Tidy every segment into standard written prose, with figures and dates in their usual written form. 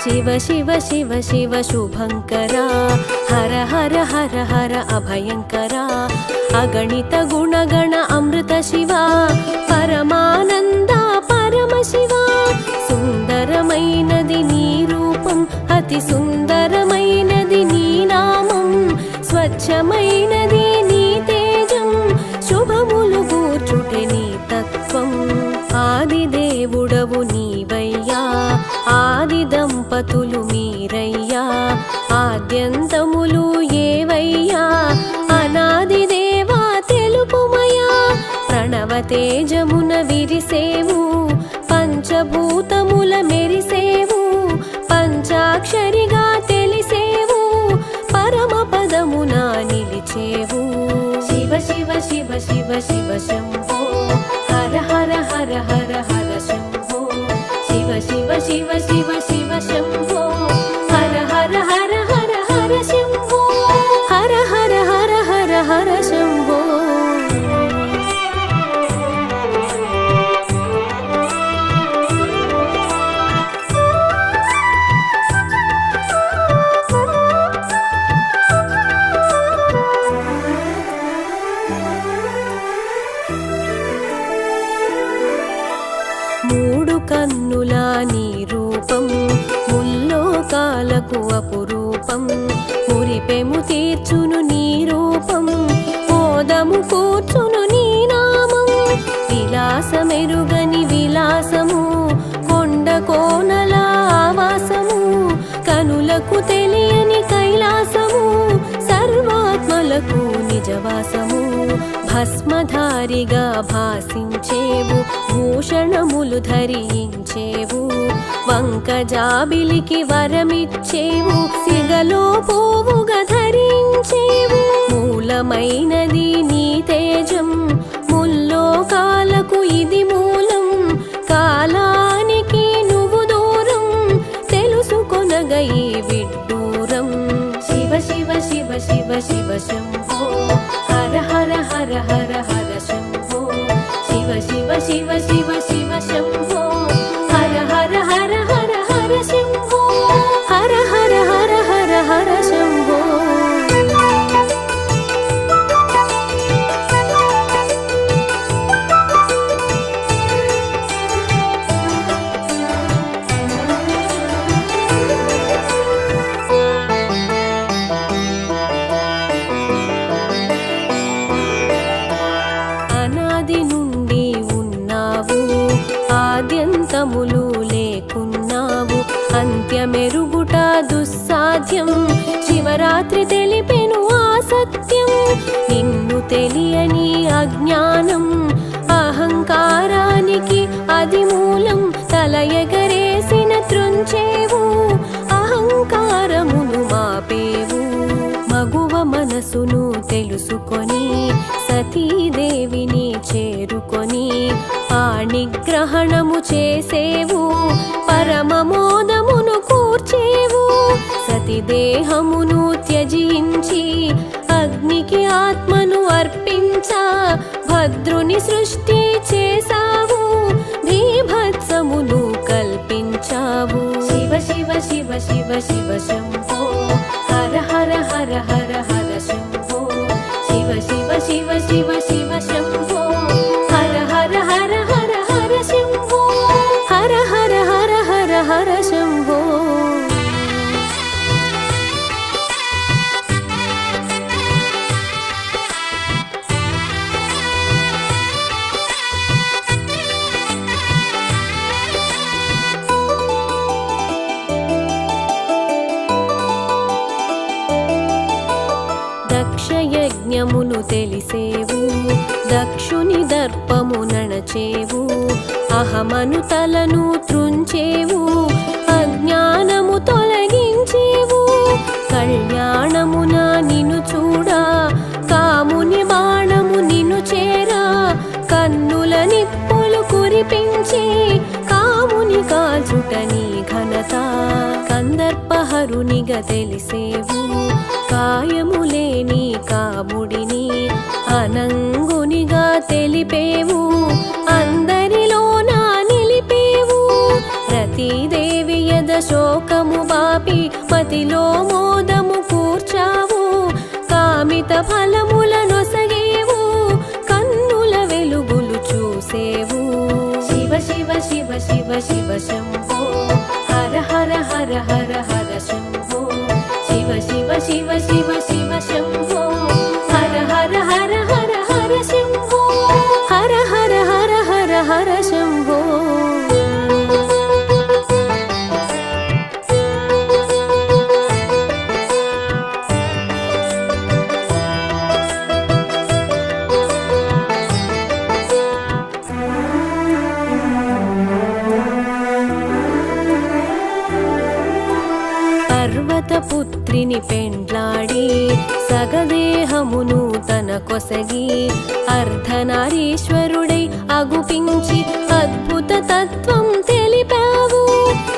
शिव शिव शिव शिव शुभंकरा हर हर हर हर अभयंकरा अगणित गुणगण अमृत शिवा परमानंद परम शिवा सुंदरमैनदि नी रूपं अति सुंदरमैनदि नी नामं स्वच्छमैनदि नी तेजं शुभमुलु गूर्चुटे नी तत्त्वं आदिदेवुडवु नीवయ్యా ఆది దంపతులు మీరయ్యా ఆద్యంతములు ఏవయ్యా అనాది దేవా తెలుపుమయా ప్రణవ తేజమున విరిసేవు పంచభూతముల మెరిసేవు పంచాక్షరిగా తెలిసేవు పరమ పదమున నిలిచేవు శివ శివ శివ శివ శివ శంభో హర హర హర హర హర శంభో शिव शिव शिव शिव शिव शंभो हर हर हर हर हर शंभो हर हर हर हर हर शंभो మూడు కన్నుల నీ రూపం ముల్లోకాలకు అపురూపం మురిపెము తీర్చును నీ రూపం మోదము కూర్చును నీ నామం విలాసమెరుగని విలాసము కొండ కోనల ఆవాసము కనులకు తెలియని కైలాసము సర్వాత్మలకు నిజవాసము భస్మధారిగా భాసించేవు భూషణములు ధరించేవు వంకజాబిలికి వరమిచ్చేవు సిగలో పోవుగా ధరించేవు మూలమైనది నీ తేజం ముల్లోకాలకు ఇది మూలం కాలానికి నువ్వు దూరం తెలుసుకొనగ ఈ విడ్డూరం శివ శివ శివ శివ శివ శంభో హర హర హర హర హర శంభో शिव शिव शिव शिव शिव शंभो हर हर हर हर हर शंभो हर हर हर हर हर शंभो అనాది నుండి ఉన్నావు ఆద్యంతములు లేకున్నావు అంత్యమెరుగుట దుస్సాధ్యం శివరాత్రి తెలిపెను ఆ సత్యం నిన్ను తెలియని అజ్ఞానం అహంకారానికి అది మూలం తల ఎగరేసిన త్రుంచేవు అహంకారమును మాపేవు మగువ మనసును తెలుసుకొని సతీదేవిని చేరుకొని పాణిగ్రహణము చేసేవు పరమమోదమును కూర్చేవు సతిదేహమును త్యజించి అగ్నికి ఆత్మను అర్పించా భద్రుని సృష్టి చేసావు భీభత్సమును కల్పించావు శివ శివ శివ శివ శివ శంభో హర హర హర హర హర శంభో शिव शिव शिव शिव शिव शंभो हर हर हर हर हर शंभो हर हर हर हर हर शंभो దక్షయజ్ఞమును తెలిసేవు దక్షుని దర్పము నణచేవు అహమను తలను త్రుంచేవు అజ్ఞానము తొలగించేవు కళ్యాణమున నిన్ను చూడా కాముని బాణము నిన్ను చేరా కన్నుల నిప్పులు కురిపించి కాముని కాల్చుట నీ ఘనత కందర్పహరునిగా తెలిసేవు కాయములేని కాముడిని అనంగునిగా తెలిపేవు అందరిలో నా నిలిపేవు రతీదేవి యద శోకము మతిలో మోదము కూర్చావు, కామిత ఫలములనొసగేవు, కన్నుల వెలుగులు చూసేవు. శివ శివ శివ శివ శివ శంభో, హర హర హర హర హర శంభో. శివ శివ శివ శివ శివ శంభో, హర హర హర హర హర శంభో. హర హర హర హర హర శంభో. పర్వతపుత్రిని పెండ్లాడి సగదేహమును తన కొసగి అర్ధనారీశ్వరుడై అగుపించి అద్భుత తత్వం తెలిపావు.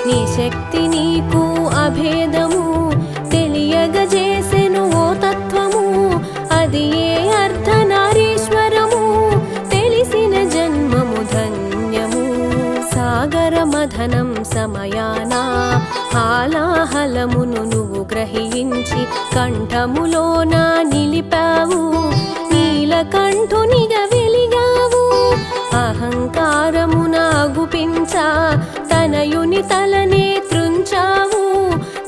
నీ శక్తి నీకు అభేదము తెలియగజేసెను ఓ తత్వము, అది ఏ అర్ధనారీశ్వరము తెలిసిన జన్మము ధన్యము. సాగర మథనం సమయాన హాలాహలమును నువ్వు గ్రహించి కంఠములోన నిలిపావు, నీలకంఠునిగా వెలిగావు. అహంకారమున గుపించా తనయుని తలనే త్రుంచావు,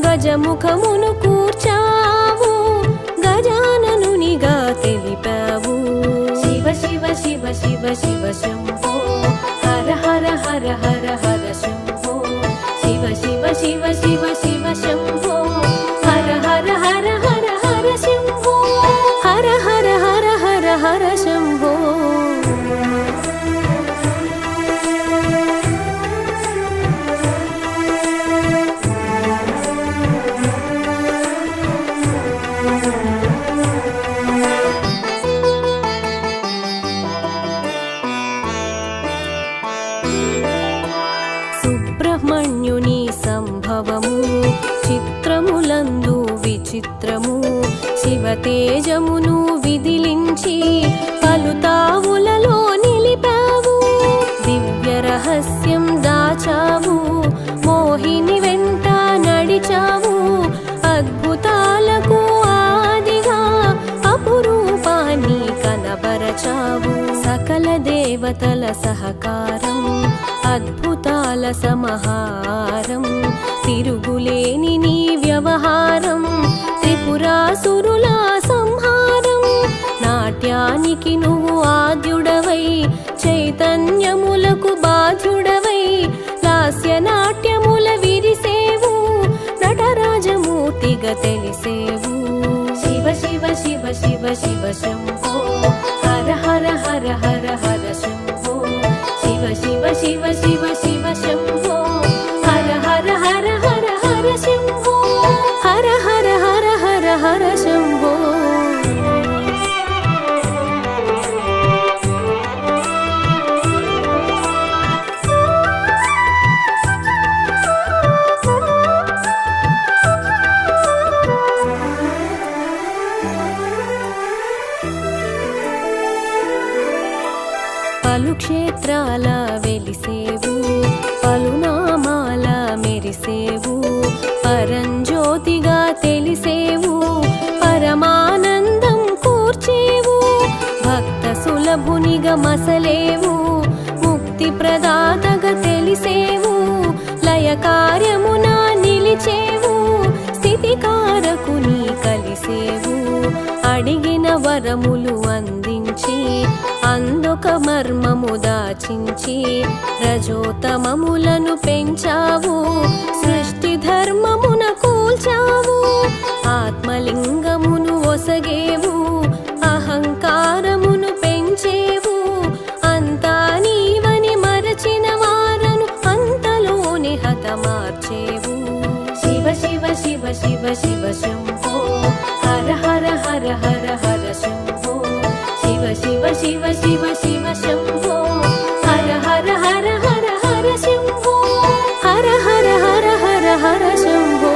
గజముఖమును కూర్చావు, గజాననునిగా తెలిపావు. శివ శివ శివ శివ శివ శంభో, హర హర హర హర హర శంభో. శివ శివ శివ శివ శివ శంభో, హర హర హర హర హర శంభో. హర హర హర హర హర శంభో. సుబ్రహ్మణ్యుని సంభవము చిత్రములందు విచిత్రము, శివ తేజమును విదిలించి పలుతావులలో నిలిపావు. దివ్య రహస్యం దాచావు, మోహిని వెంట నడిచావు, అద్భుతాలకు ఆదిగా అపురూపాన్ని కనబరచావు. సకల దేవతల సహకారం, అద్భుతాల సమహారం, తిరుగులేని నీ వ్యవహారం, త్రిపురాసురుల సంహారం. నాట్యానికి నువ్వు ఆద్యుడవై, చైతన్యములకు బాధ్యుడవై, లాస్య నాట్యముల విరిసేవు, నటరాజమూర్తిగా తెలిసేవు. శివ శివ శివ శివ శివ శంభో, హర హర హర హర హర శంభో. శివ శివ శివ శివ శివ శంభో, హర హర హర హర హర శంభో. హర హర హర హర హర శంభో. పలు క్షేత్రాల వెలిసేవు, పలునామాల మెరిసేవు, పరంజ్యోతిగా తెలిసేవు, పరమానందం కూర్చేవు, భక్త సులభునిగా మసలేవు, ముక్తి ప్రదాతగా తెలిసేవు, లయ కార్యమున నిలిచేవు, స్థితికారకుని కలిసేవు, అడిగిన వరములు అందించి అందొక మర్మము దాచించి రజోతమములను పెంచావు, సృష్టి ధర్మమున కూల్చావు, ఆత్మలింగమును ఒసగేవు, అహంకారమును పెంచేవు, అంతా నీవని మరచిన వారను అంతలోనే హతమార్చేవు. శివ శివ శివ శివ శివ శంభో, హర హర హర హర హర శంభో. శివ శివ శివ శివ శివ శంభో, హర హర హర హర హర శంభో. హర హర హర హర హర శంభో.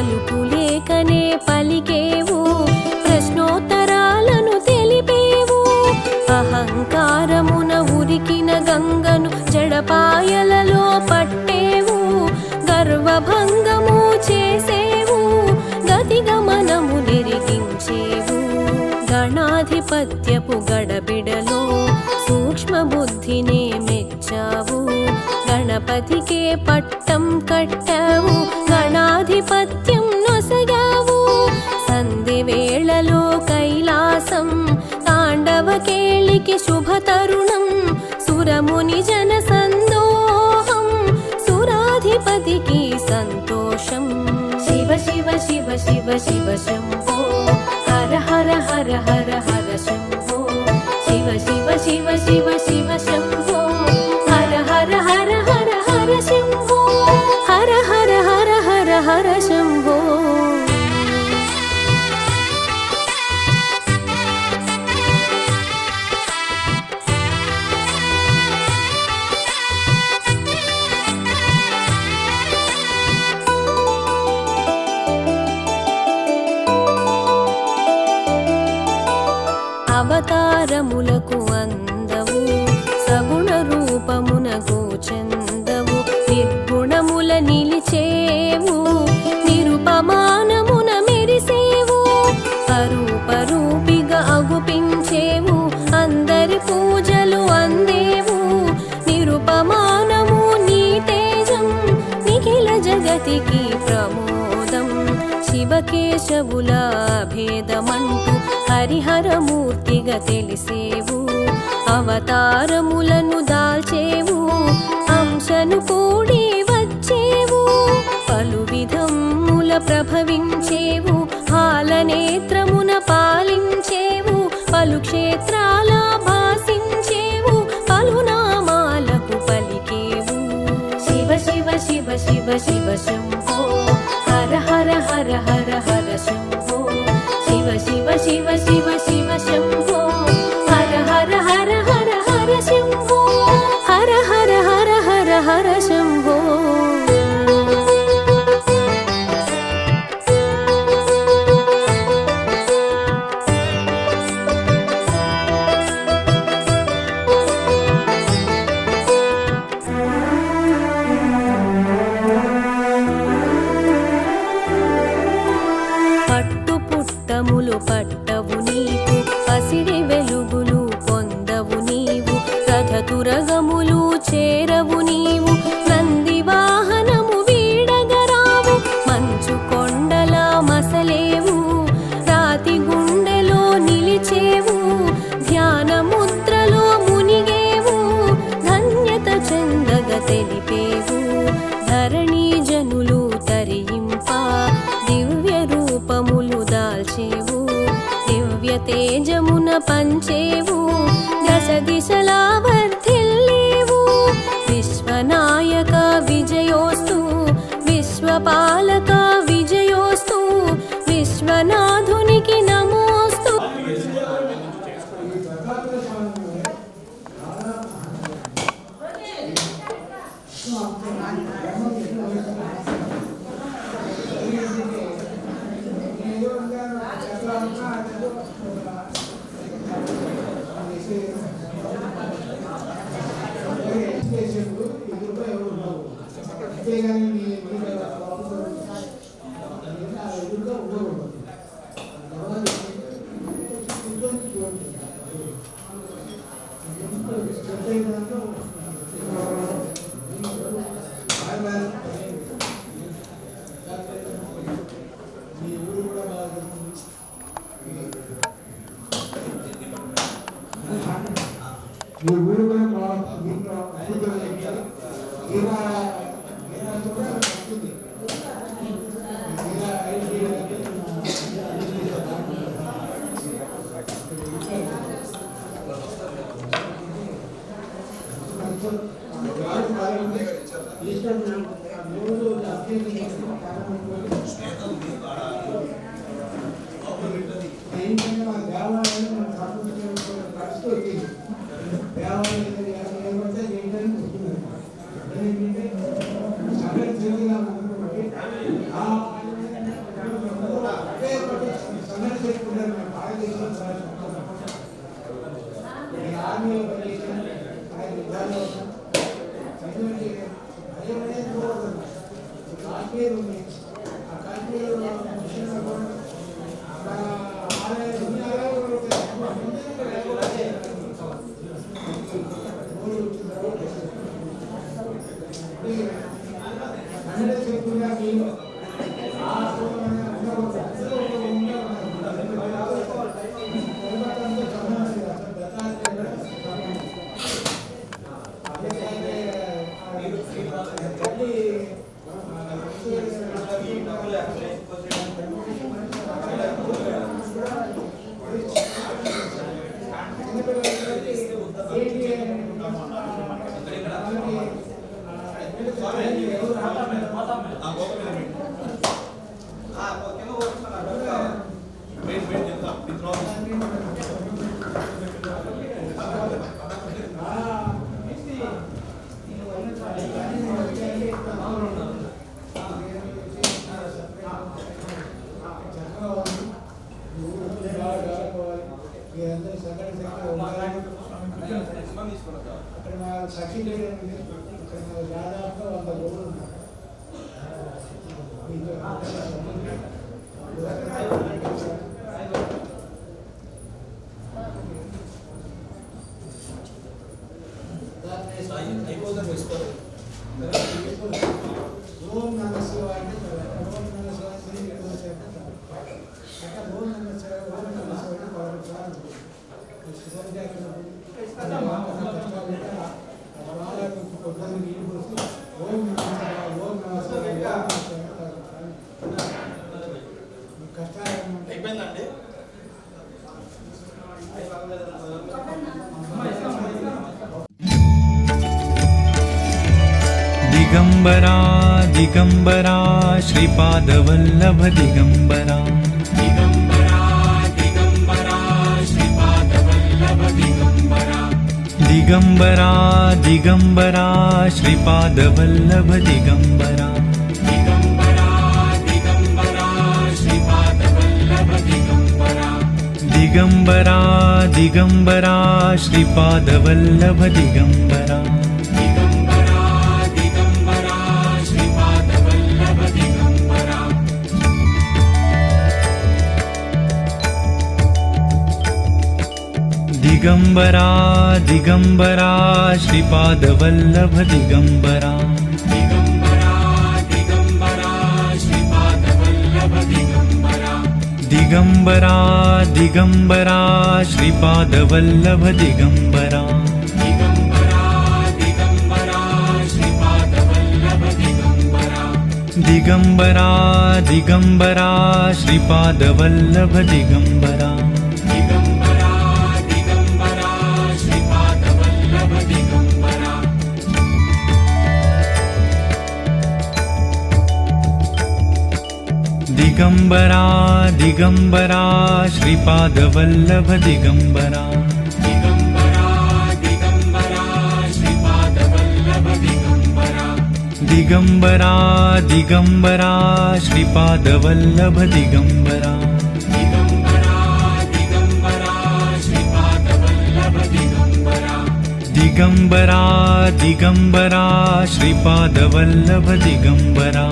పలుకులేకనే పలికేవు, ప్రశ్నోత్తరాలను తెలిపేవు. అహంకారమున ఉరికిన గంగను జడపాయలలో పట్టేవు, గర్వభంగము చేసేవు, గతిగమనము నెరిగించేవు. గణాధిపత్యపు గడబిడలో సూక్ష్మ బుద్ధినే మెచ్చావు, గణపతికే పట్టం కట్టావు, గణాధిపత్యం నొసగావు. సంధి వేళలో కైలాసం తాండవ కేళికి శుభ తరుణం, సురముని జన సందోహం, సురాధిపతికి సంతోషం. శివ శివ శివ శివ శివ శంభో, హర హర హర హర హర శంభో. శివ శివ శివ శివ శివ శంభో, హర హర హర హర హర శంభో, హర హర హర హర హర శంభో. అవతారములకు అందవు, సగుణ రూపమున గోచందవు, నిర్గుణముల నిలిచేవు, నిరుపమానమున మెరిసేవు, అరూపరూపిగా అగుపించేవు, అందరి పూజలు అందేవు. నిరుపమానము నీ తేజం, నిఖిల జగతికి ప్రమోదం. శివకేశవుల భేదమంటూ హరిహరమూర్తిగా తెలిసేవు, అవతారములను దాల్చేవు, అంశను కూడి వచ్చేవు, పలు విధముల ప్రభవించేవు, హాలనేత్రమున పాలించేవు, పలు క్షేత్రాల భాసించేవు, పలు నామాలకు పలికేవు. శివ శివ శివ శివ శివ శంభో, హర హర హర హర హర శంభో. శివ శివ శివ శివ శివ శంభో, హర హర హర హర హర శంభో, హర హర హర హర హర శంభో. పట్టుపుట్టములు పట్టవు నీకు, పసిడి వెలుగులు పొందవు నీవు, రథతురగములు చేరవు నీవు, నంది వాహనము వీడగరావు, మంచు కొండల మసలేవు, రాతి గుండెలో నిలిచేవు, ధ్యాన ముద్రలో మునిగేవు, ధన్యత చెందగ తెలిపేవు. ధరణీ జనులు తరింప దివ్య రూపములు దాల్చేవు, దివ్య తేజమున పంచేవు, దశ దిశలా వర్ధిల్లేవు. విశ్వనాయక విజయోస్తు, విశ్వపాలక విజయోస్తు, విశ్వనాథునికి నమోస్తు. ఈ ఊరు కూడా దీంట్లో అద్భుతంగా చెప్పారు. ఇలా వస్తుంది ఏంటంటే మన దేవాలయం మన సంస్కృతి పరిస్థితి వచ్చింది. దేవాలయం ఏమంటే ఏంటని వస్తున్నారు. ఏంటంటే సమయం తిరుగుగా ఉన్నటువంటి ఆర్మీలో పనిచేసాను, ఆయన యుద్ధాల్లో ఎటువంటి భయం అనేది పోవద్దు. కాశ్మీర్ ఉంది, ఆ కాశ్మీర్ మన అక్కడ సఖీ ఇక్కడ దాదాపుగా 100 రోజులు ఉన్నారు. ఓం నమ శివాయ అంటే ఓం నమ శివాయ ఓం నమ శివాయ ఓం నమ శివాయ అయిపోయిందండి. दिगंबरा दिगंबरा श्रीपादवल्लभ दिगंबरा दिगंबरा दिगंबरा श्रीपादवल्लभ दिगंबरा दिगंबरा दिगंबरा श्रीपादवल्लभ दिगंबरा दिगंबरा दिगंबरा श्रीपादवल्लभ दिगंबरा दिगंबरा दिगंबरा श्रीपादवल्लभ दिगंबरा दिगंबरा दिगंबरा श्रीपादवल्लभ दिगंबरा दिगंबरा दिगंबरा श्रीपादवल्लभ दिगंबरा दिगंबरा दिगंबरा श्रीपादवल्लभ दिगंबरा दिगंबरा दिगंबरा श्रीपादवल्लभ दिगंबरा दिगंबरा दिगंबरा श्रीपादवल्लभ दिगंबरा दिगंबरा दिगंबरा श्रीपादवल्लभ दिगंबरा दिगंबरा दिगंबरा श्रीपादवल्लभ दिगंबरा दिगंबरा दिगंबरा श्रीपादवल्लभ दिगंबरा दिगंबरा दिगंबरा श्रीपादवल्लभ दिगंबरा दिगंबरा दिगंबरा श्रीपादवल्लभ दिगंबरा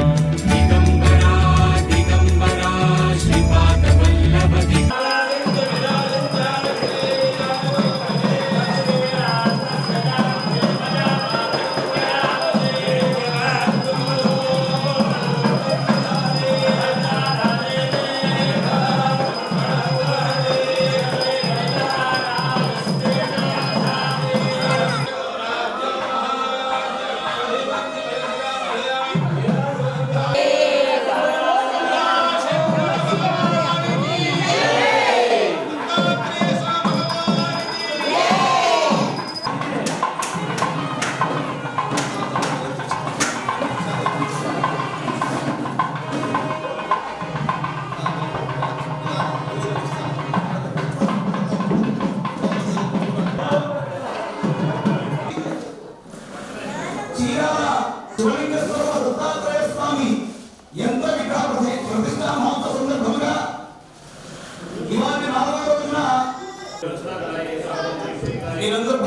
మీరందరూ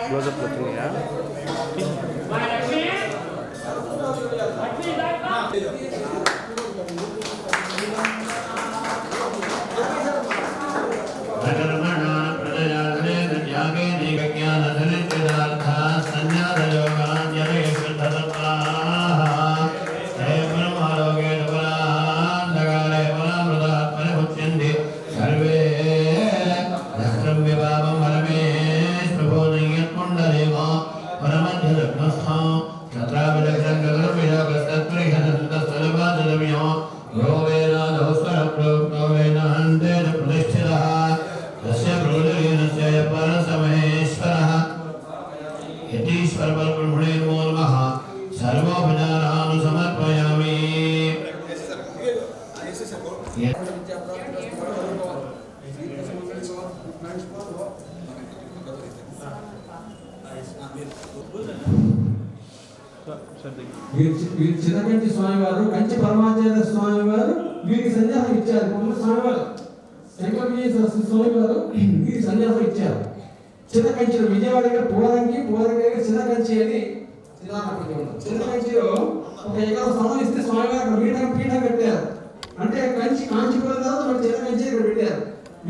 క్లోజప్ వచ్చినాయా? వీరు చిన్నకంచి స్వామివారు, కంచి పరమాచార్య స్వామి వారు వీరికి సన్యాసం ఇచ్చారు. స్వామివారు శంకరయ్య స్వామివారు వీరికి సన్యాసం ఇచ్చారు. చిన్నకంచిలో విజయవాడ దగ్గర పూరంగి దగ్గర చిన్నకంచి అని చిన్నకంచిలో ఒక ఎకరం స్థలం ఇస్తే స్వామివారు పీఠం కట్టారు. అంటే కాంచీపురం తర్వాత మన చిన్నకంచి ఇక్కడ పెట్టారు.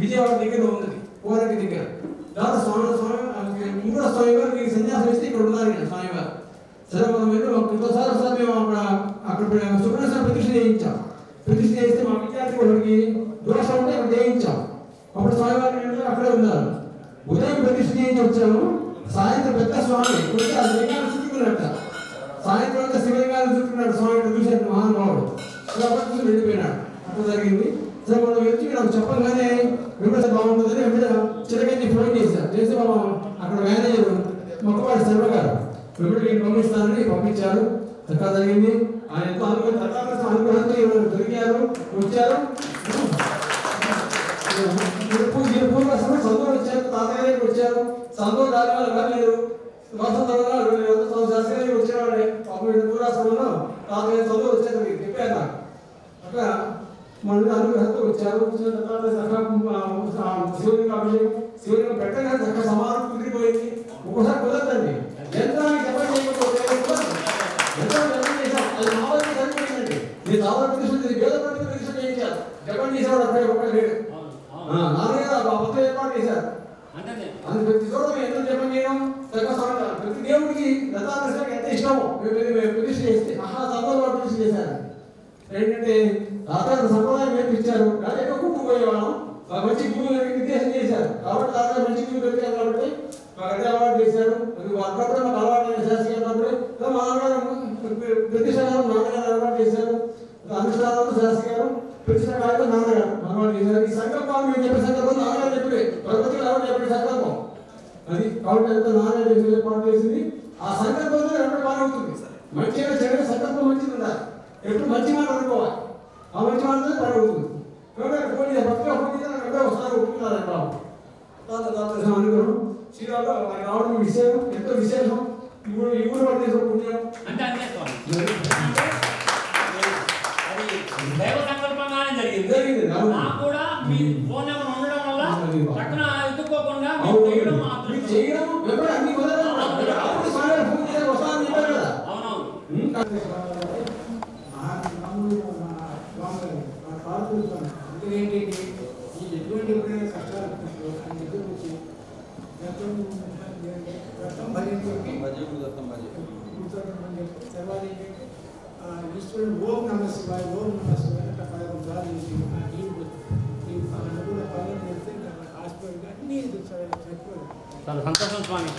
విజయవాడ దగ్గర ఉంది, పూరంగి దగ్గర. తర్వాత ఇంకో స్వామివారు వీరికి సన్యాసం ఇస్తే ఇక్కడ ఉన్నారు స్వామివారు. సరే మనం ఒకసారి మేము అక్కడ సుబ్రహ్మణ్య ప్రతిష్ఠ చేయించాం. ప్రతిష్ఠ చేస్తే మా విద్యార్థి ఒకరికి దోషం ఉంటే అక్కడ చేయించాం. అప్పుడు స్వామివారి అక్కడే ఉన్నారు. ఉదయం ప్రతిష్ఠ చేయించి వచ్చాము. సాయంత్రం పెద్ద స్వామి కొంచెం ఆ లింగాన్ని చుట్టుకున్నట్ట. సాయంత్రం శివలింగాన్ని చుట్టుకున్నాడు స్వామి. చూశాడు మహానుభావుడు. కాబట్టి వెళ్ళిపోయినాడు. అట్లా జరిగింది. సరే మనం వచ్చి నాకు చెప్పగానే వెంకట బాగుంటుందని వెంకట చిరకంచి ఫోన్ చేశారు. చేసి మనం అక్కడ మేనేజర్ మొక్కవాడి శర్మ గారు వెంకటకి పంపిస్తానని పంపించారు. చక్కగా జరిగింది. ఆయన ఎంతో అనుగ్రహంతో దొరికారు, వచ్చారు. సంతోష్ వచ్చారు, తాతగారికి వచ్చారు. సంతోష్ రాజు వెళ్ళలేదు, శాస్త్రి వచ్చేవాడే. పాపం పూరాశ్రమంలో తాతగారి సంతోష్ వచ్చారు. చెప్పారు నాకు అక్కడ మన అనుగ్రహంతో వచ్చారు. శివలింగ అభిషేకం శివలింగం పెట్టగానే చక్కగా సమానం కుదిరిపోయింది. ఒక్కోసారి కుదరదండి. యంత్రాన్ని జపం చేయకపోతే అది మామూలు సరిపోయిందండి. మీరు సాధారణ ప్రతిష్ఠ వేద ప్రతిష్ఠ చేయించారు. జపం చేసేవాడు అక్కడ ఒక్క లేడు. నాన్నగారు ఆ మొత్తం ఏర్పాటు చేశారు. అది ప్రతి చోట మేము ఎందుకు జపం చేయడం ప్రతి దేవుడికి దత్తాత్రేయుడికి ఎంత ఇష్టమో మేము ప్రతిష్ఠ చేస్తే సందర్భంలో ప్రతిష్ఠ చేశారు. ఏంటంటే తాతగారు సంప్రదాయం నేర్పించారు. కానీ ఎక్కువ కూడుకుపోయేవాళ్ళం. మంచి గురువు నిర్దేశం చేశారు. కాబట్టి తాతగారు మంచి గురువు దొరికారు కాబట్టి మాకు అదే అలవాటు చేశారు. అప్పుడప్పుడు మాకు అలవాటు శాస్త్రి అన్నప్పుడు మా నాన్నగారు ప్రతిష్ట నాన్నగారు అలవాటు చేశారు. అనుష్ఠానంలో శాస్త్రి గారు ప్రతిష్ట కాలంలో నాన్నగారు అలవాటు చేశారు. ఈ సంకల్పాలు మేము చెప్పే సంకల్పం నాన్నగారు చెప్పే ప్రకృతి అలవాటు చెప్పే సంకల్పం అది. కాబట్టి అంతా నాన్నగారు చేసి ఏర్పాటు చేసింది. ఆ సంకల్పంతో ఎప్పుడు బాగా అవుతుంది. మంచిగా చెడు సంకల్పం మంచిది ఉండాలి. ఎప్పుడు మంచి మాట అనుకోవాలి. ఆ మంచి మాటతో పని అవుతుంది. కాబట్టి భక్తిగా ఒకసారి ఒప్పుకున్నారు అనుకోవడం శ్రీరాలో ఆయన రావడం విశేషం, ఎంతో విశేషం. ఈ ఊరు పడితే పుణ్యం జరిగింది. చేయడం అన్ని ఏంటంటే ఈ ఎటువంటి ఎప్పుడైనా కష్టాలు వచ్చినప్పుడు ఆయన దగ్గర వచ్చి తర్వాత ఏంటంటే ఈశ్వరుడు ఓం నమ శివాయ ఓం నమ శివాయ అంటే 11 సార్లు ఈ అనుకున్న పనులు చేస్తే హాస్పిటల్కి అన్నీ చనిపోయారు. చాలా సంతోషం స్వామి.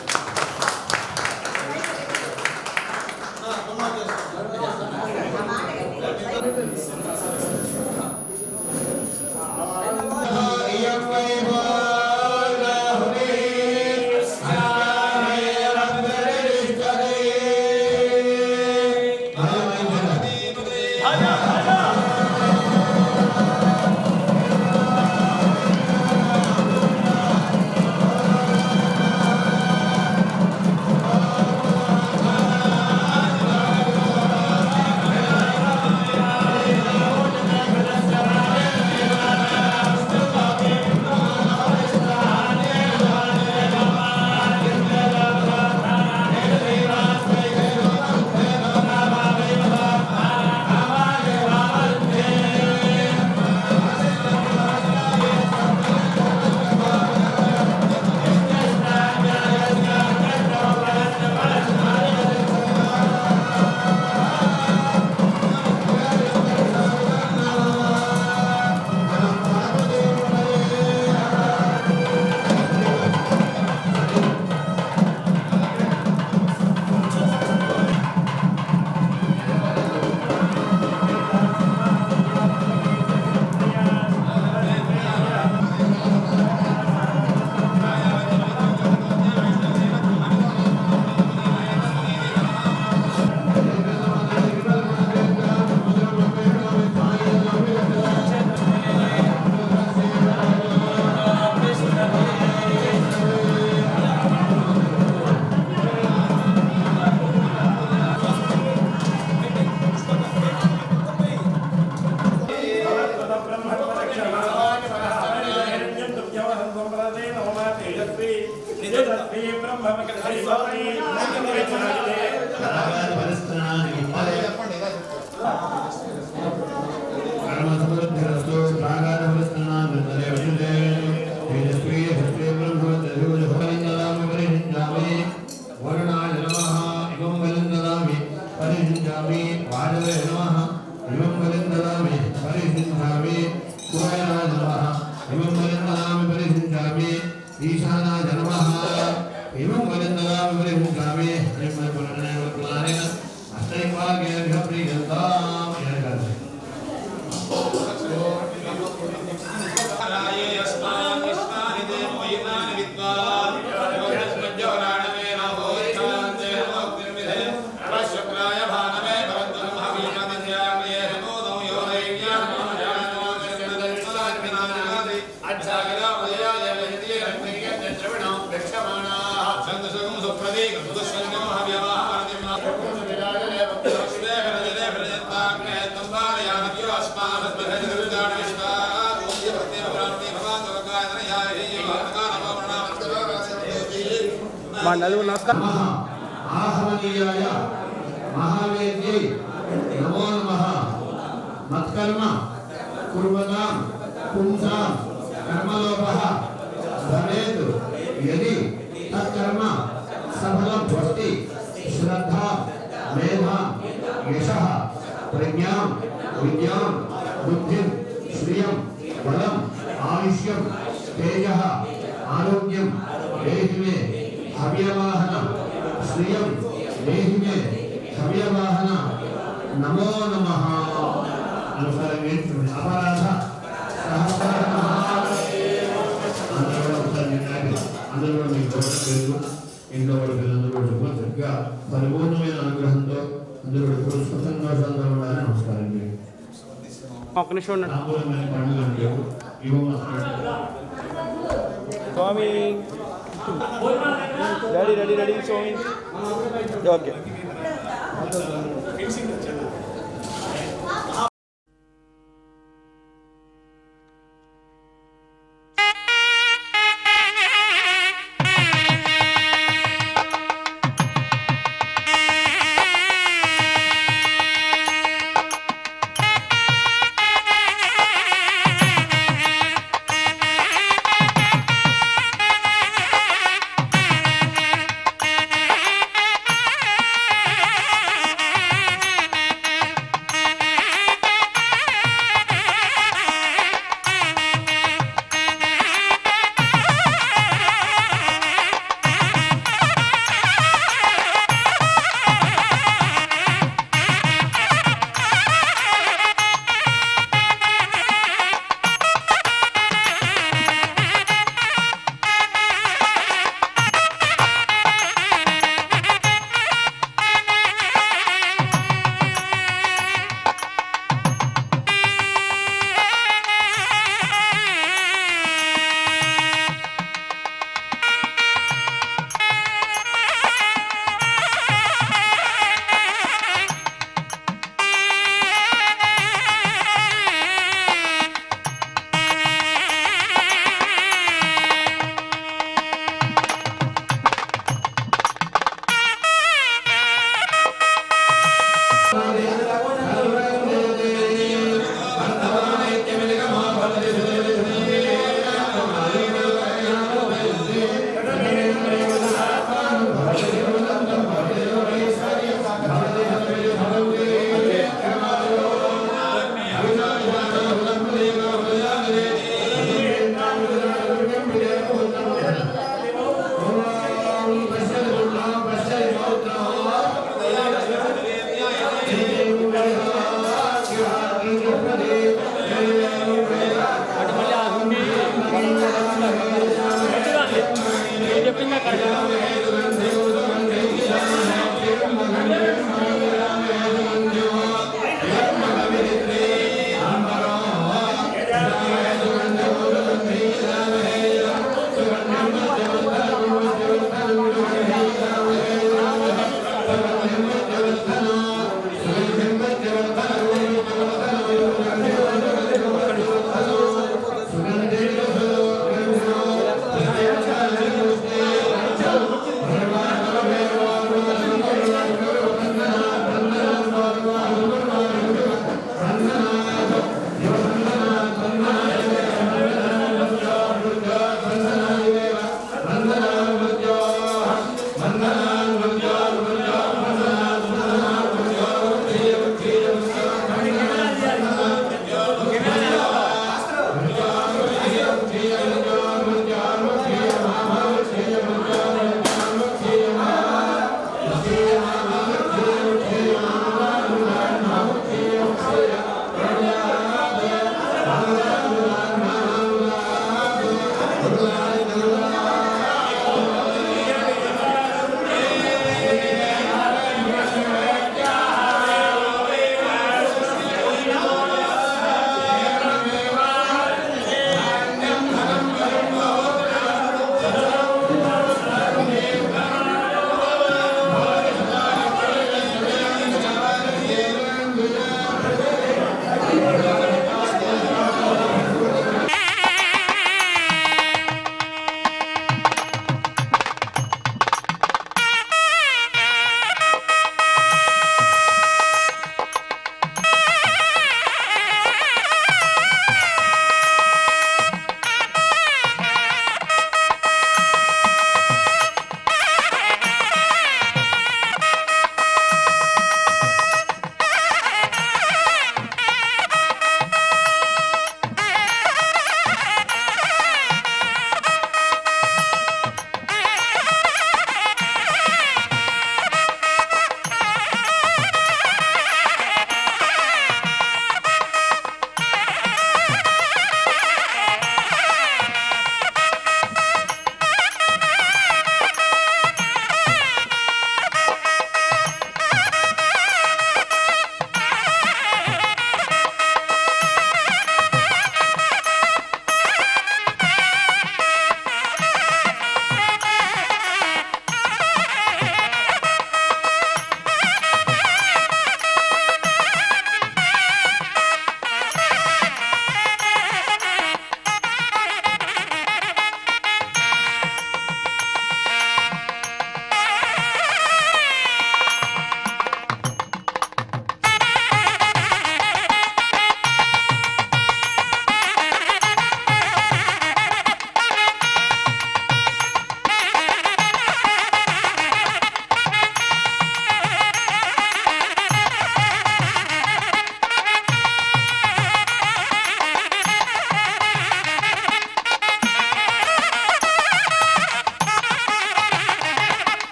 ఆహ్వనీయాయ మహావేద్యై నమో నమః. మత్కర్మ కుర్వతాం పుంసాం కర్మలోపః భవేత్ యది తత్కర్మ సఫలం భవతి శ్రద్ధా మేధా యశః ప్రజ్ఞాం విద్యాం బుద్ధిం శ్రియం బలం ఆయుష్యం తేజః ఆరోగ్యం దేహి మే హవ్యవాహన శ్రియం దేహి మే హవ్యవాహన నమో నమః. నమస్కారం. అపరాధ అందరూ మీకు పేరు ఇంట్లో వాళ్ళ పిల్లలందరూ కూడా చక్కగా పరిపూర్ణమైన అనుగ్రహంతో అందరూ కూడా సుఖ సంతోషంతో ఉండాలని నమస్కారం. ఒక్క నిమిషం ఉండండి రాబోయే పండుగ స్వామి. రెడీ రెడీ రెడీ స్వామి. ఓకే.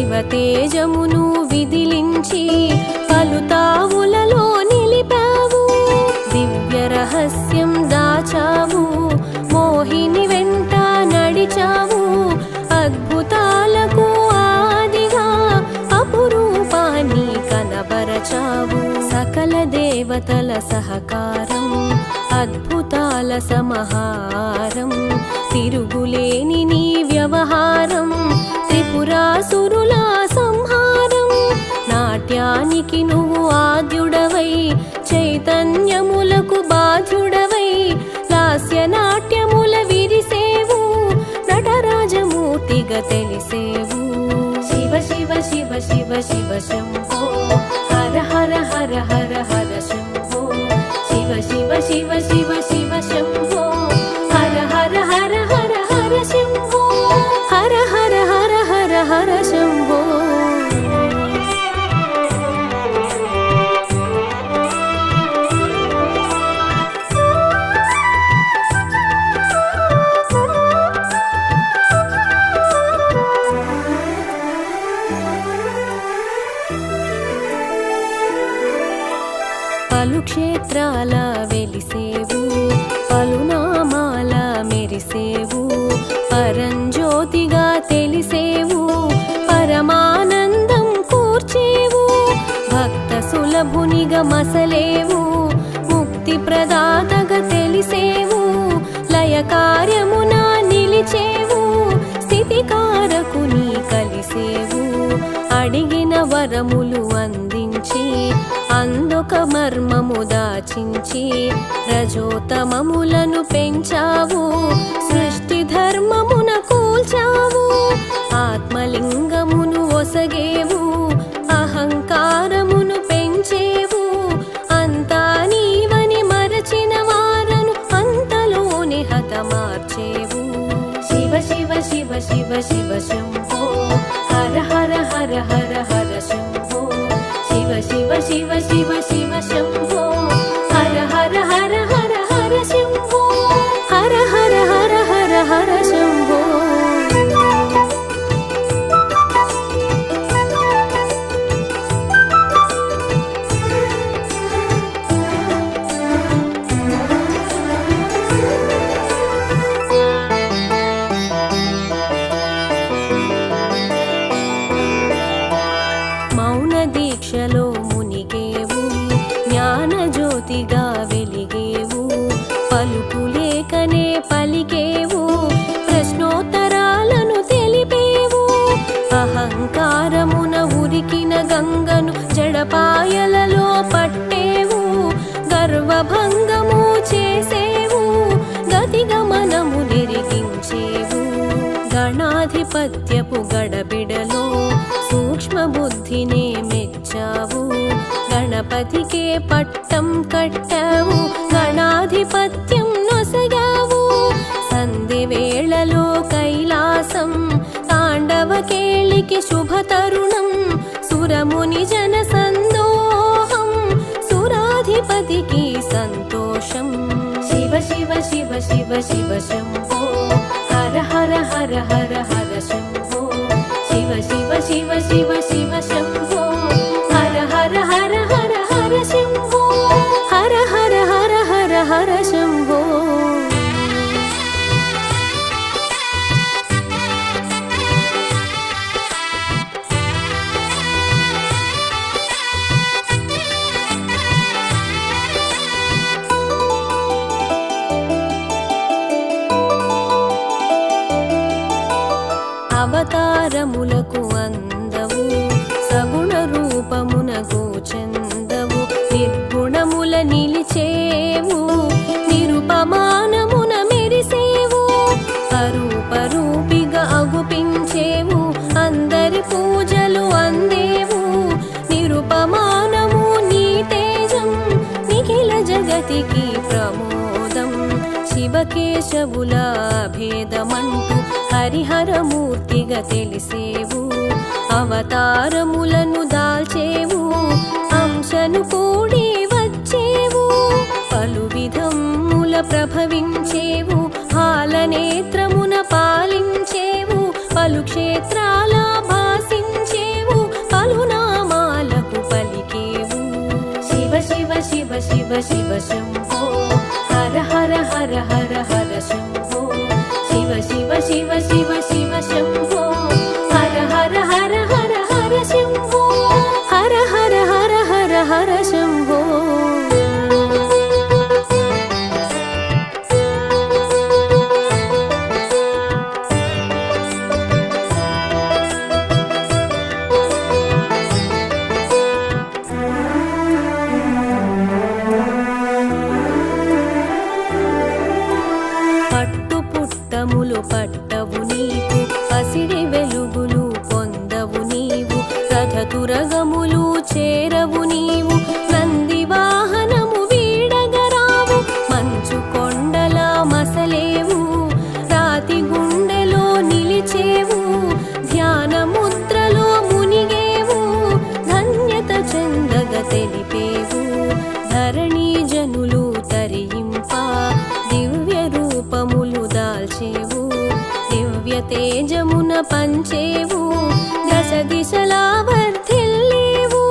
శివ తేజమును విదిలించి పలుతావులలో నిలిపావు. దివ్య రహస్యం దాచావు, మోహిని వెంట నడిచావు. అద్భుతాలకు ఆదిగా అపురూపాన్ని కనబరచావు. సకల దేవతల సహకారం, అద్భుతాల సమహారం. తిరుగులేని నీ వ్యవహారం, త్రిపురాసురుల సంహారం. నాట్యానికి నువ్వు ఆద్యుడవై, చైతన్యములకు బాధ్యుడవై. లాస్య నాట్యముల విరిసేవు, నటరాజమూర్తిగా తెలిసేవు. శివ శివ శివ శివ శివ శంభో, హర హర హర హర హర శంభో. శివ శివ శివ శివ శివ శంభో, హర హర హర హర హర శంభో. హర హర హర హర హర శంభో. పలు క్షేత్రాల వెలిసేవు, పలునామాల మెరిసేవు. పరంజ్యోతిగా తెలిసేవు, పరమానందం కూర్చేవు. భక్త సులభునిగా మసలేవు, ముక్తి ప్రదాతగా తెలిసేవు. లయ కార్యమున నిలిచేవు, స్థితికారకుని కలిసేవు. అడిగిన వరములు అందించి, అందొక మర్మము దాచించి. రజోతమములను పెంచావు, సృష్టి ధర్మమున కూల్చావు. ఆత్మలింగమును ఒసగేవు, అహంకారమును పెంచేవు. అంతా నీవని మరచిన వారను అంతలోనే హతమార్చేవు. శివ శివ శివ శివ శివ శంభో, హర హర హర హర హర శంభో. శివ శివ శివ శివ శివ శంభో, హర హర హర హర హర శంభో. హర హర హర హర హర శంభో. మౌన దీక్షలో మునిగేవు, జ్ఞాన జ్యోతిగా వెలిగేవు. పలుకులేకనే పలికేవు, ప్రశ్నోత్తరాలను తెలిపేవు. అహంకారమున ఉరికిన గంగను జడపాయలలో పట్టేవు. గర్వభంగము చేసేవు, గతిగమనము నిరిగించేవు. గణాధిపత్యపు గడబిడలో సూక్ష్మ బుద్ధినే మెచ్చావు. గణపతికే పట్టం కట్టావు, గణాధిపత్యం నొసగావు. సంధి వేళలో కైలాసం, తాండవ కేళికి శుభ తరుణం. సురముని జన సందోహం, సురాధిపతికి సంతోషం. శివ శివ శివ శివ శివ శంభో, హర హర హర హర హర శంభో. శివ శివ శివ శివ శివ శంభో, హర హర హర హర హర శంభో. హర హర హర హర హర శంభో. అవతారములకు అందవు, సగుణ రూపమున గోచందవు. నిర్గుణముల నిలిచేవు, నిరుపమానమున మెరిసేవు. అరూపరూపిగా అగుపించేవు, అందరి పూజలు అందేవు. నిరుపమానము నీ తేజం, నిఖిల జగతికి ప్రమోదం. శివకేశవుల భేదమంటూ హరిహరమూర్తిగా తెలిసేవు. అవతారములను దాల్చేవు, అంశను కూడి వచ్చేవు. పలు విధముల ప్రభవించేవు, హాలనేత్రమున పాలించేవు. పలు క్షేత్రాల భాసించేవు, శివ శివ శంభో హర హర హర హర హర శంభో శివ శివ శివ శివ శివ శంభో హర హర హర హర హర శంభో హర హర హర హర హర శంభో పట్టుపుట్టములు పట్టవు నీకు పసిడి వెలుగులు పొందవు నీవు రథతురగములు చేరవు నీవు నంది వాహనము వీడగరావు మంచు కొండల మసలేవు రాతి గుండెలో నిలిచేవు ధ్యాన ముద్రలో మునిగేవు ధన్యత చెందగ తెలిపేవు ధరణి జనులు తరింప దివ్య రూపములు దాల్చేవు దివ్య తేజమున పంచేవు దశ దిశలా వర్ధిల్లేవు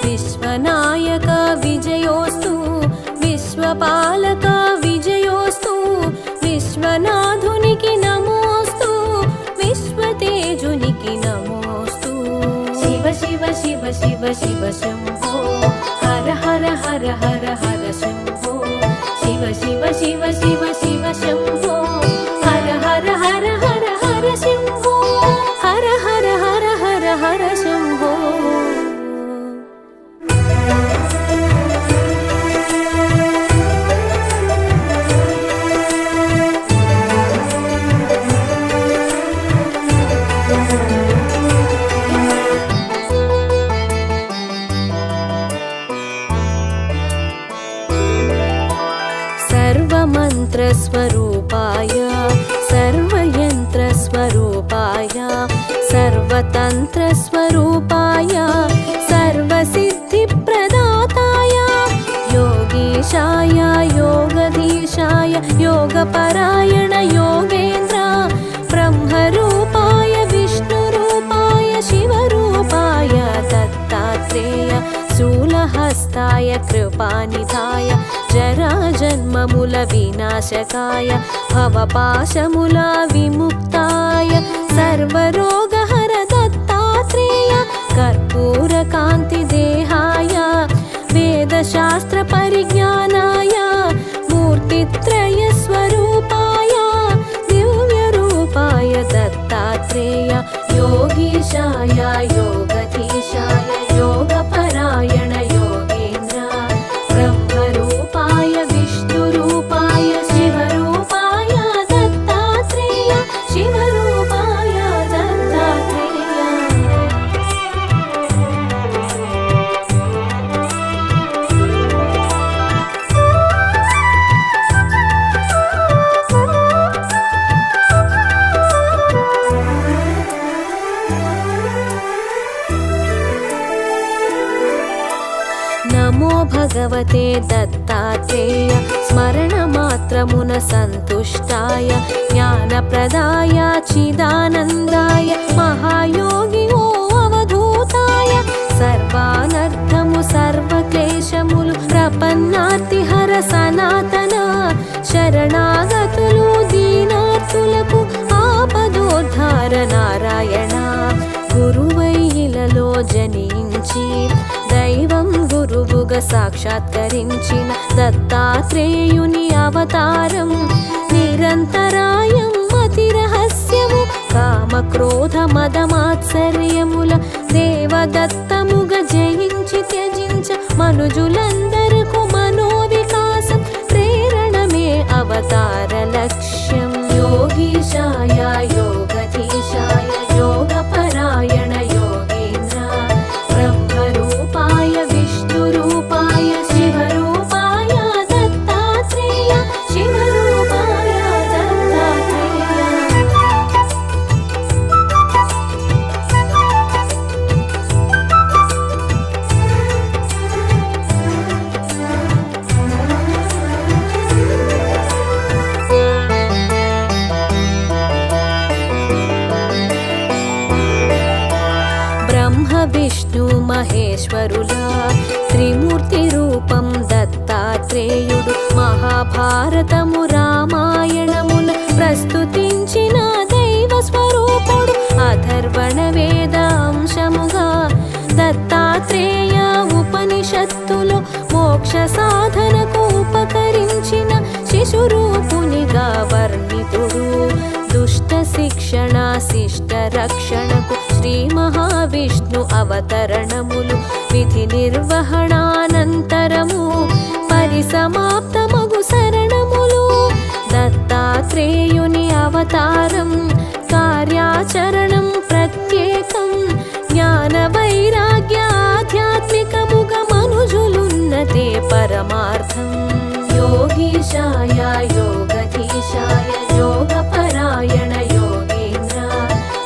విశ్వనాయక విజయోస్తు విశ్వపాలక విజయోస్తు విశ్వనాథునికి నమోస్తు విశ్వతేజునికి నమోస్తు శివ శివ శివ శివ శివ శంభో హర హర హర హర హర శంభో శివ శివ శివ శివ శివ శంభో హర హర హర హర హర శంభో హర హర హర హర హర శంభో सर्वमन्त्रस्वरूपाय सर्वयन्त्रस्वरूपाय सर्वतन्त्रस्वरूपाय सर्वसिद्धिप्रदाताय योगीशाय योगधीशाय योगपरायण योगेन्द्र ब्रह्मरूपाय विष्णुरूपाय शिवरूपाय दत्तात्रेय शूलहस्ताय कृपानिधाय जराजन्ममुल विनाशकाय भवपाशमुल विमुक्ताय सर्वरोगहर दत्तात्रेय कर्पूरकान्तिदेहाय वेदशास्त्रपरिज्ञानाय मूर्तित्रयस्वरूपाय दिव्यरूपाय दत्तात्रेय योगीशाय योगधीशाय योगपरायण योगेन्द्र ब्रह्मरूपाय विष्णुरूपाय शिवरूपाय दत्तात्रेय शिवरूपाय दत्तात्रेय नमो भगवते दत्तात्रेय स्मरणमात्रमुन सन्तुष्टाय ज्ञानप्रदाय चिदानन्दाय महायोगी ओ अवधूताय सर्वानर्थमु सर्वक्लेशमुलु प्रपन्नार्तिहर सनातन शरणागतुलु दीनार्తులకు ఆపదోద్ధార నారాయణ గురువై ఇలలో జనించి దైవం గురువుగా సాక్షాత్కరించిన దత్తాత్రేయుని అవతారం నిరంతరాయం అతి రహస్యము కామక్రోధ మదమాత్సర్యముల దేవదత్తముగా జయించి త్యజించ మనుజులందరకు మనోవికాసం ప్రేరణమే అవతార లక్ష్యం योगीशाय योगधीशाय योगपरायण योगेन्द्र ब्रह्मरूपाय विष्णुरूपाय शिवरूपाय दत्तात्रेय शिवरूपाय दत्तात्रेय విష్ణు మహేశ్వరుల త్రిమూర్తి రూపం దత్తా మహాభారతము రామాయణముల ప్రస్తుతించిన దైవ స్వరూపుడు అథర్వణ వేద అంశముగా దత్తాత్రేయ ఉపనిషత్తులో మోక్ష సాధనకు ఉపకరించిన శిశురూపునిగా వర్ణితుడు. దుష్ట శిక్షణ శిష్ట రక్షణకు శ్రీ మహావిష్ణు అవతరణములు విధి నిర్వహణానంతరము పరిసమాప్తమగు శరణములు. దత్తాత్రేయుని అవతారం కార్యాచరణం ప్రత్యేకం. జ్ఞాన వైరాగ్య ఆధ్యాత్మికముగ మనుజులున్నతే పరమార్థం. యోగీశాయ యోగధీశాయ యోగపరాయణ యోగేంద్ర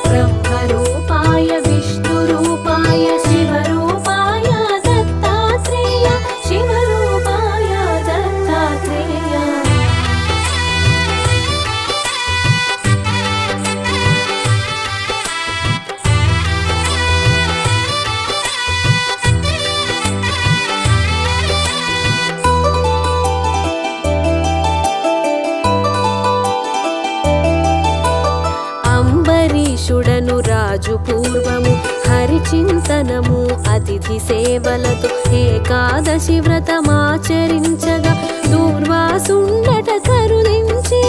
బ్రహ్మరూపాయ విష్ణురూపాయ శివరూపాయ దత్తాత్రేయ శివరూపాయ దత్తాత్రేయ. అంబరీషుడను రాజు పూర్వము హరిచింతనము అతిథి సేవలతో ఏకాదశి వ్రతమాచరించగా దూర్వాసుండట కరుదించి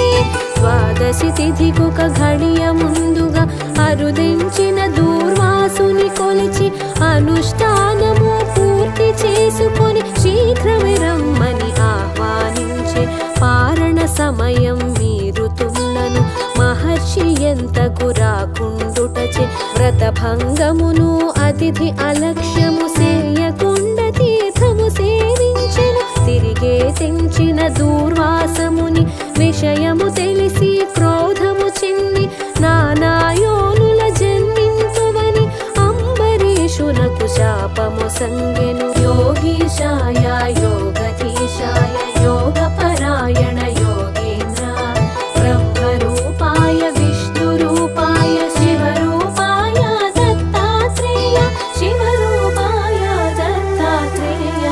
ద్వాదశి తిథికొక ఘడియ ముందుగా అరుదించిన దూర్వాసుని కొలిచి అనుష్ఠానము పూర్తి చేసుకొని శీఘ్రమే రమ్మని ఆహ్వానించే. పారణ సమయం మీరుతున్నను మహర్షి ఎంతకు రాకుండుటచే వ్రతభంగమును అతిథి అలక్ష్యము సేయకుండ తీర్థము సేవించెను. తిరిగే తెంచిన దూర్వాసముని విషయము తెలిసి క్రోధము చెంది నానాయోనుల జన్మింతువని అంబరీషునకు శాపము సంగెను. యోగీశాయ యోగధీశాయ యోగపరాయణ యోగేంద్ర బ్రహ్మరూపాయ విష్ణురూపాయ శివరూపాయ దత్తాత్రేయ శివరూపాయ దత్తాత్రేయ.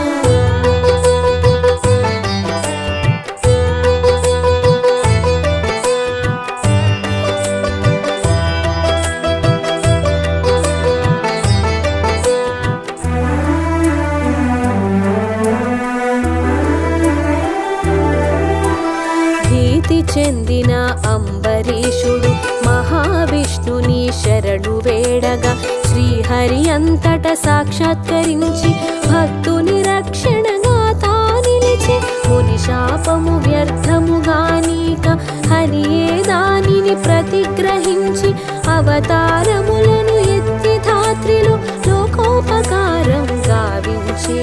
భీతి చెందిన అంబరీషుడు మహావిష్ణుని శరణు వేడగా శ్రీహరి అంతట సాక్షాత్కరించి భక్తుని రక్షణగా తా నిలిచి. ముని శాపము వ్యర్థముగానీక హరియే దానిని ప్రతిగ్రహించి అవతారములను ఎత్తి ధాత్రిలో లోకోపకారం గావించే.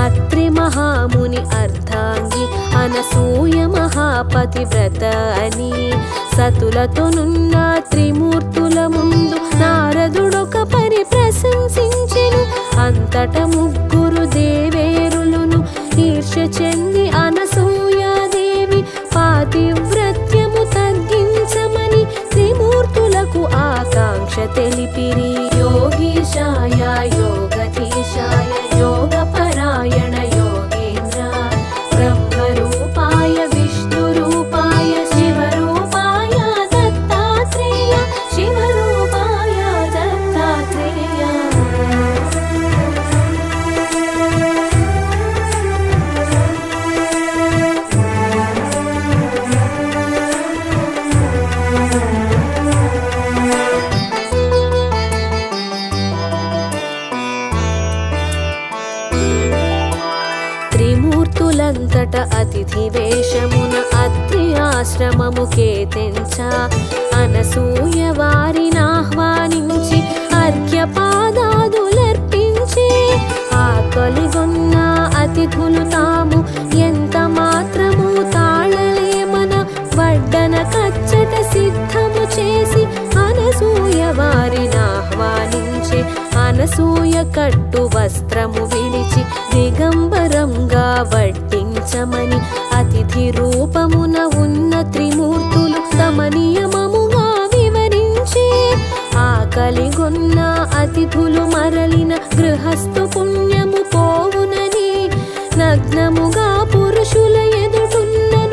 అత్రి మహాముని అర్ధాంగి అనసూయ మహాపతివ్రత అని సతులతోనున్న త్రిమూర్తుల ముందు నారదుడొక పరి ప్రశంసించెను. అంతట ముగ్గురు దేవేరులను ఈర్ష్య చెంది అనసూయాదేవి పాతివ్రత్యము తగ్గించమని త్రిమూర్తులకు ఆకాంక్ష తెలిపిరి. యోగీశాయ యోగధీశాయ యోగపరాయణ యోగేంద్ర బ్రహ్మరూపాయ విష్ణురూపాయ శివరూపాయ దత్తాత్రేయ శివరూపాయ దత్తాత్రేయ. త్రిమూర్తులంతట అతిథి వేషమున అత్రి ఆశ్రమముకే తెంచా. అనసూయ వారినాహ్వానించి అర్ఘ్యపాదాదులర్పించి ఆకలిగొన్న అతిథులు తాము ఎంత మాత్రము తాళలేమన వడ్డన కచ్చట సిద్ధము చేసి అనసూయ వారినాహ్వానించి. అనసూయ కట్టు వస్త్రము విడిచి దిగంబరంగా వడ్డించమని అతిథి రూపమున ఉన్న త్రిమూర్తులు తమ నియమముగా వివరించి. ఆకలిగొన్న అతిథులు మరలిన గృహస్థు పుణ్యము పోవునని నగ్నముగా పురుషుల ఎదుటున్నను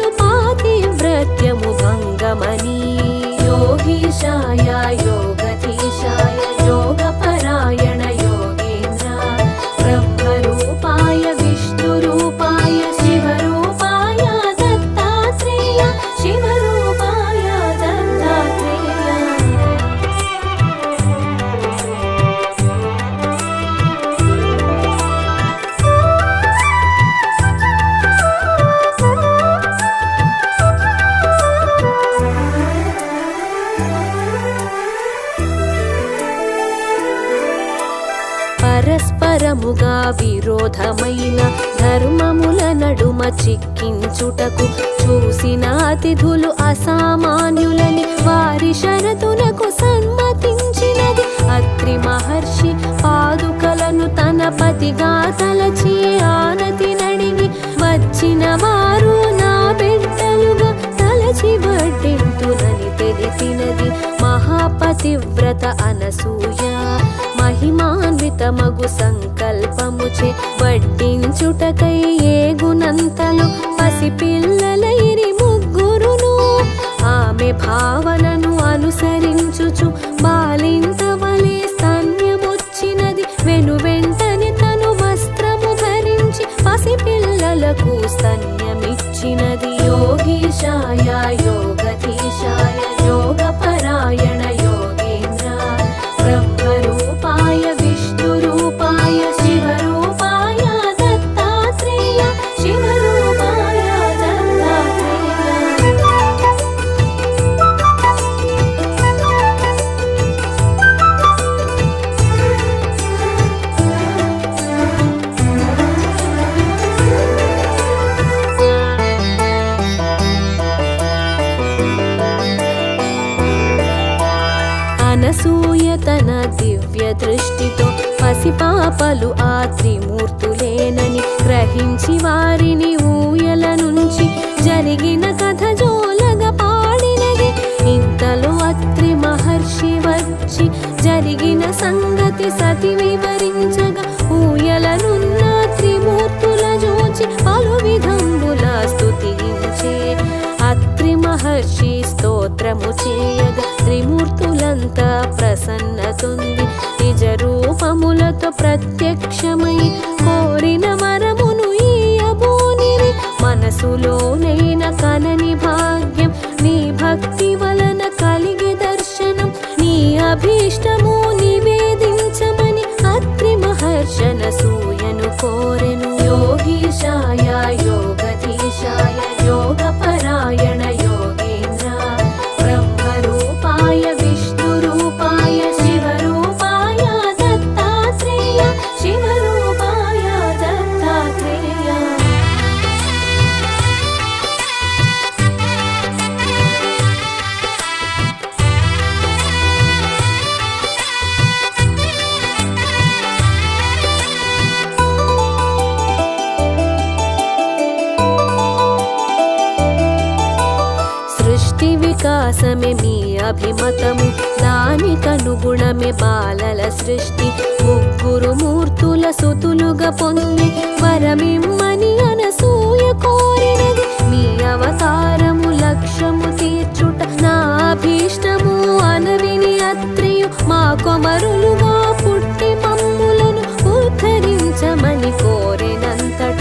నిరంతరముగా విరోధమైన ధర్మముల నడుమ చిక్కించుటకు చూసిన అతిథులు అసామాన్యులని వారి షరతులకు సమ్మతించినది అత్రి మహర్షి పాదుకలను తన పతిగా తలచి ఆనతి నడిగి వచ్చిన వారు నా బిడ్డలుగా తలచి వడ్డింతునని తెలిపినది మహాపతివ్రత అనసూయ మహిమాన్వితమగు సంకల్పముచే వడ్డించుటకై ఏగునంతలు పసిపిల్లలైరి ముగ్గురును ఆమె భావనను అనుసరించుచు బాలింత వలె స్తన్యమొచ్చినది వెనువెంటనే తను వస్త్రము ధరించి పసిపిల్లలకు స్తన్యమిచ్చినది యోగీశాయ యోగధీశాయ యోగపరాయణ యోగేంద్ర బ్రహ్మరూపాయ విష్ణురూపాయ శివరూపాయ దత్తాత్రేయ శివరూపాయ దత్తాత్రేయ. అనసూయ తన దివ్య దృష్టితో పసిపాపలు ఆ త్రిమూర్తులేనని గ్రహించి వారిని ఊయల నుంచి జరిగిన కథ జోలగా పాడినది. ఇంతలో అత్రి మహర్షి వచ్చి జరిగిన సంగతి సతి వివరించగా ఊయలనున్న త్రిమూర్తుల జోచి పలు విధంబుల స్తుతించే అత్రి మహర్షి స్తోత్రము చేయగా త్రిమూర్తులంతా ప్రసన్నతుంది నిజ రూపములతో ప్రత్యక్షమై కోరిన వరమును ఇయ్యబోనిరి. మనసులోనైన కనని భాగ్యం నీ భక్తి వలన కలిగే దర్శనం నీ అభీష్టము నివేదించమని అత్రి మహర్షన సూయను కోరెను. యోగీశాయ యోగధీశాయ యోగపరాయణ యోగేంద్ర బ్రహ్మరూపాయ విష్ణురూపాయ శివరూపాయ దత్తాత్రేయ శివరూపాయ దత్తాత్రేయ. సృష్టి వికాసమే మీ అభిమతము దానికనుగుణమే బాలల సృష్టి ముగ్గురు మూర్తుల సుతులుగా పొంది వరమిమ్మని అనసూయ కోరినది. మీ అవతారము లక్ష్యము తీర్చుట నా అభీష్టము అనవిని అత్రియు మా కొమరులుగా పుట్టి మమ్ములను ఉద్ధరించమని కోరినంతట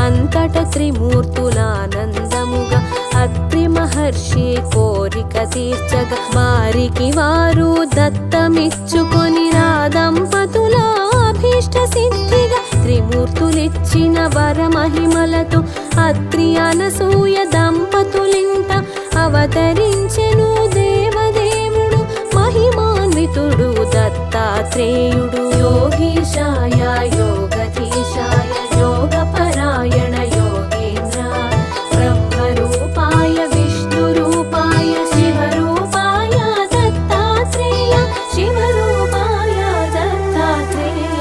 అంతట త్రిమూర్తులానందముగా అత్రి మహర్షి కోరిక తీర్చగా వారికి వారు దత్తమిచ్చుకొని రా దంపతుల అభీష్ట సిద్ధిగా త్రిమూర్తులిచ్చిన వరమహిమలతో అత్రి అనసూయ దంపతులింట అవతరించెను దేవదేవుడు మహిమాన్వితుడు దత్తాత్రేయుడు. యోగీశాయ యోగధీశాయ యోగపరాయణ యోగేంద్ర బ్రహ్మరూపాయ విష్ణురూపాయ శివరూపాయ దత్తాత్రేయ శివరూపాయ దత్తాత్రేయ.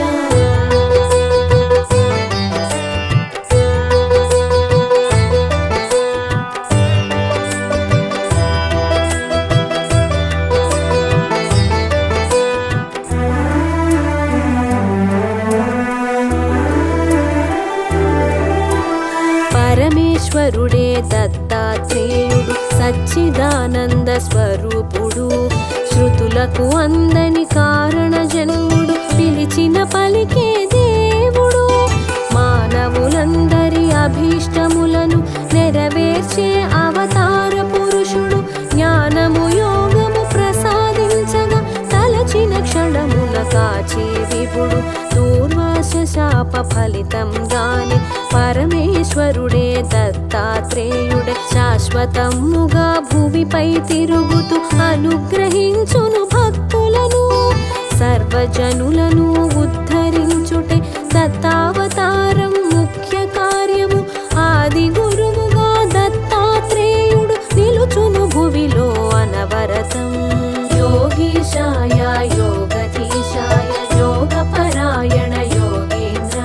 పరమేశ్వరుడే దత్తాత్రేయుడు సచ్చిదానంద స్వరూపుడు శృతులకు అందని కారణ జన్ముడు పిలిచిన పలికే దేవుడు మానవులందరి అభీష్టములను నెరవేర్చే అవతార పురుషుడు జ్ఞానము యోగము ప్రసాదించగా తలచిన క్షణమున కాచే విభుడు దూర్వాస శాప ఫలితంగానే పరమేశ్వరుడే దత్తాత్రేయుడే శాశ్వతముగా భూమిపై తిరుగుతూ అనుగ్రహించును భక్తులను సర్వజనులను ఉద్ధరించుటే దత్తావతారం ముఖ్య కార్యము ఆది గురువుగా దత్తాత్రేయుడు నిలుచును భువిలో అనవరతం. యోగీశాయ యోగధీశాయ యోగపరాయణ యోగేంద్ర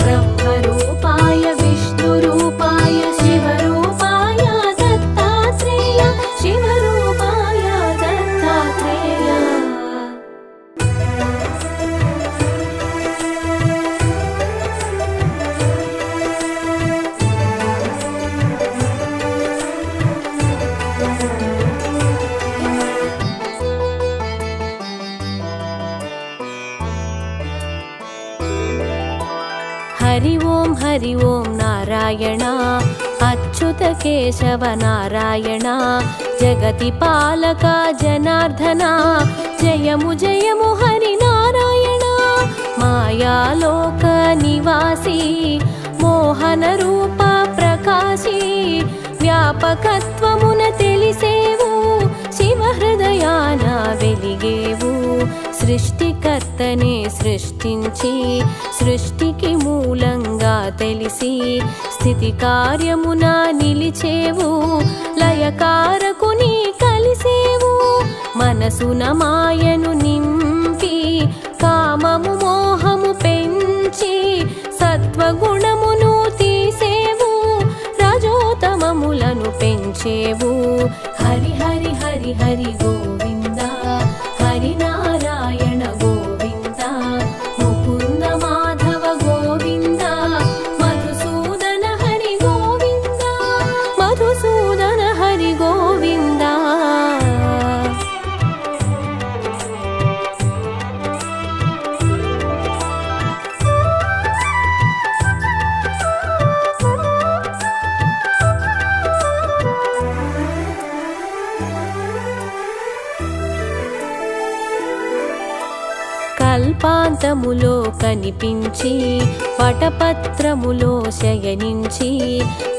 బ్రహ్మరూపాయ విష్ణురూపాయ శివరూపాయ దత్తాత్రేయ శివరూపాయ దత్తాత్రేయ. హరి ఓం నారాయణ అచ్యుత కేశవ నారాయణ జగతి పాలక జనార్దన జయము జయము హరి నారాయణ. మాయాలోక నివాసి మోహన రూప ప్రకాశి వ్యాపకత్వమున తెలిసేవు శివ హృదయాన వెలిగేవు. సృష్టికర్తనే సృష్టించి సృష్టికి మూలంగా తెలిసి స్థితి కార్యమున నిలిచేవు లయకారకుని కలిసేవు. మనసున మాయను నింపి కామము మోహము పెంచి సత్వగుణమును తీసేవు రజోతమములను పెంచేవు. హరి హరి హరి హరి గోవింద హరి నారాయణ గోవింద ముకుంద మాధవ గోవింద మధుసూదన హరి గోవింద మధుసూదన హరి గోవింద. కల్పాంతములో కనిపించి పటపత్రములో శయనించి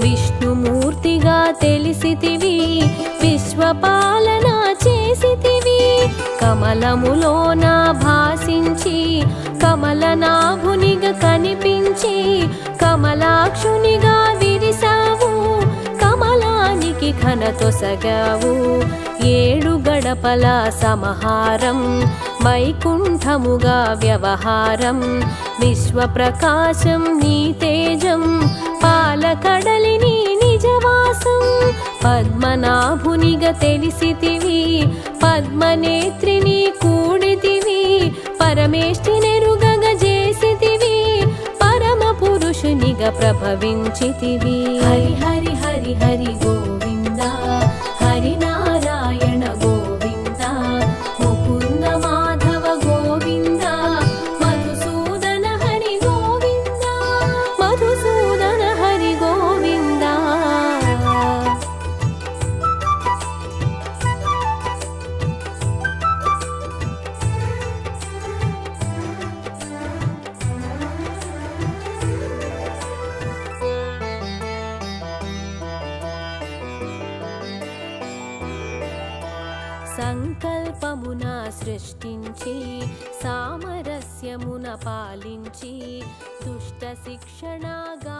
విష్ణుమూర్తిగా తెలిసితివి విశ్వపాలన చేసితివి. కమలములోన భాసించి కమలనాభునిగా కనిపించి కమలాక్షునిగా విరిసావు కమలానికి ఘనతొసగావు. ఏడు గడపల సమహారం వైకుంఠముగా వ్యవహారం విశ్వప్రకాశం నీ తేజం పాలకడలిని నిజవాసం. పద్మనాభునిగా తెలిసితివి పద్మనేత్రిని కూడితివి పరమేష్ఠి నెరుగగ చేసితివి పరమ పురుషునిగా ప్రభవించితివి. హరి హరి హరి హరి గోవింద హరి నారాయణ గోవింద ముకుంద మాధవ గోవింద మధుసూదన హరి గోవింద మధుసూదన హరి గోవింద. సంకల్పమున సృష్టించి సామరస్యమున పాలించి దుష్ట శిక్షణగా